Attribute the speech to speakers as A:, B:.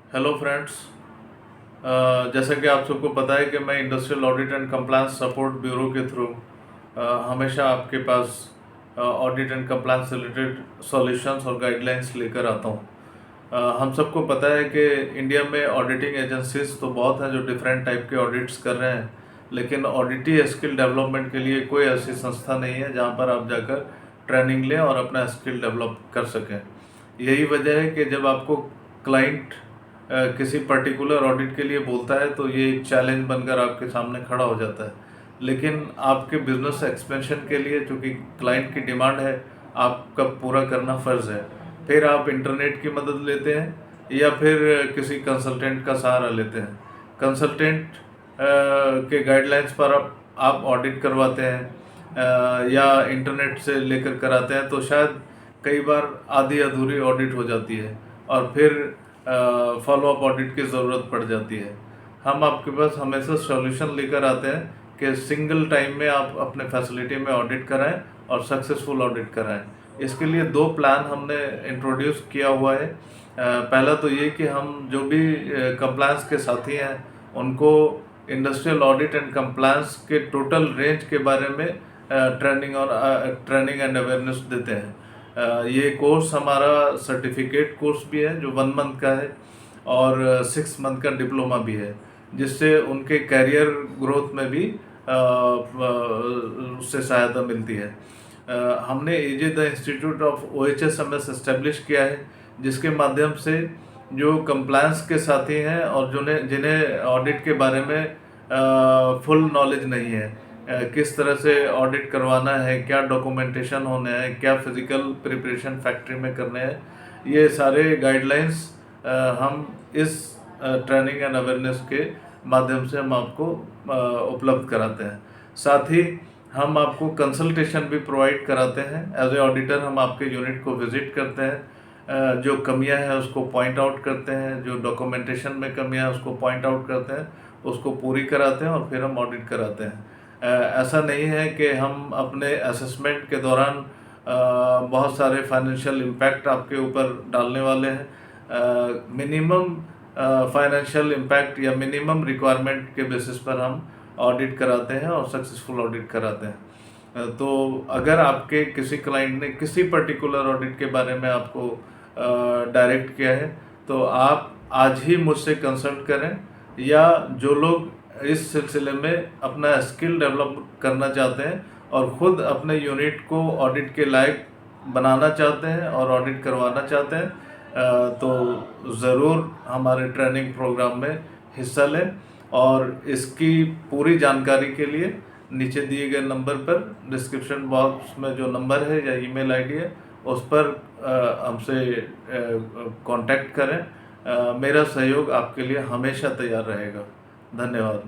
A: Hello friends. जैसा कि आप सबको पता है कि मैं industrial audit and compliance support bureau के थ्रू हमेशा आपके पास audit and compliance related solutions और गाइडलाइंस लेकर आता हूँ। हम सबको पता है कि इंडिया में ऑडिटिंग एजेंसीज तो बहुत हैं जो डिफरेंट टाइप के ऑडिट्स कर रहे हैं, लेकिन ऑडिटी स्किल डेवलपमेंट के लिए कोई ऐसी संस्था नहीं है जहाँ पर आप जाकर ट्रेनिंग लें और अपना स्किल डेवलप कर सकें। यही वजह है कि जब आपको क्लाइंट किसी पर्टिकुलर ऑडिट के लिए बोलता है तो ये एक चैलेंज बनकर आपके सामने खड़ा हो जाता है। लेकिन आपके बिजनेस एक्सपेंशन के लिए चूँकि क्लाइंट की डिमांड है, आपका पूरा करना फ़र्ज़ है। फिर आप इंटरनेट की मदद लेते हैं या फिर किसी कंसल्टेंट का सहारा लेते हैं। कंसल्टेंट के गाइडलाइंस पर आप ऑडिट करवाते हैं या इंटरनेट से लेकर कराते हैं, तो शायद कई बार आधी अधूरी ऑडिट हो जाती है और फिर फॉलो अप ऑडिट की ज़रूरत पड़ जाती है। हम आपके पास हमेशा सॉल्यूशन लेकर आते हैं कि सिंगल टाइम में आप अपने फैसिलिटी में ऑडिट कराएं और सक्सेसफुल ऑडिट कराएं। इसके लिए दो प्लान हमने इंट्रोड्यूस किया हुआ है। पहला तो ये कि हम जो भी कंप्लायंस के साथी हैं उनको इंडस्ट्रियल ऑडिट एंड कंप्लायंस के टोटल रेंज के बारे में ट्रेनिंग एंड अवेयरनेस देते हैं। ये कोर्स हमारा सर्टिफिकेट कोर्स भी है जो 1 मंथ का है और 6 मंथ का डिप्लोमा भी है, जिससे उनके करियर ग्रोथ में भी उससे सहायता मिलती है। हमने AJ the institute of OHSMS establish किया है, जिसके माध्यम से जो कंप्लायंस के साथी हैं और जिन्हें ऑडिट के बारे में फुल नॉलेज नहीं है, किस तरह से ऑडिट करवाना है, क्या डॉक्यूमेंटेशन होने हैं, क्या फिजिकल प्रिपरेशन फैक्ट्री में करने हैं, ये सारे गाइडलाइंस हम इस ट्रेनिंग एंड अवेयरनेस के माध्यम से हम आपको उपलब्ध कराते हैं। साथ ही हम आपको कंसल्टेशन भी प्रोवाइड कराते हैं। एज ए ऑडिटर हम आपके यूनिट को विजिट करते हैं, जो कमियां हैं उसको पॉइंट आउट करते हैं, जो डॉक्यूमेंटेशन में कमियां हैं उसको पॉइंट आउट करते हैं, उसको पूरी कराते हैं और फिर हम ऑडिट कराते हैं। ऐसा नहीं है कि हम अपने असेसमेंट के दौरान बहुत सारे फाइनेंशियल इम्पैक्ट आपके ऊपर डालने वाले हैं। मिनिमम फाइनेंशियल इम्पैक्ट या मिनिमम रिक्वायरमेंट के बेसिस पर हम ऑडिट कराते हैं और सक्सेसफुल ऑडिट कराते हैं। तो अगर आपके किसी क्लाइंट ने किसी पर्टिकुलर ऑडिट के बारे में आपको डायरेक्ट किया है तो आप आज ही मुझसे कंसल्ट करें, या जो लोग इस सिलसिले में अपना स्किल डेवलप करना चाहते हैं और ख़ुद अपने यूनिट को ऑडिट के लायक बनाना चाहते हैं और ऑडिट करवाना चाहते हैं, तो ज़रूर हमारे ट्रेनिंग प्रोग्राम में हिस्सा लें। और इसकी पूरी जानकारी के लिए नीचे दिए गए नंबर पर, डिस्क्रिप्शन बॉक्स में जो नंबर है या ईमेल आईडी है उस पर हमसे कांटेक्ट करें। मेरा सहयोग आपके लिए हमेशा तैयार रहेगा। धन्यवाद।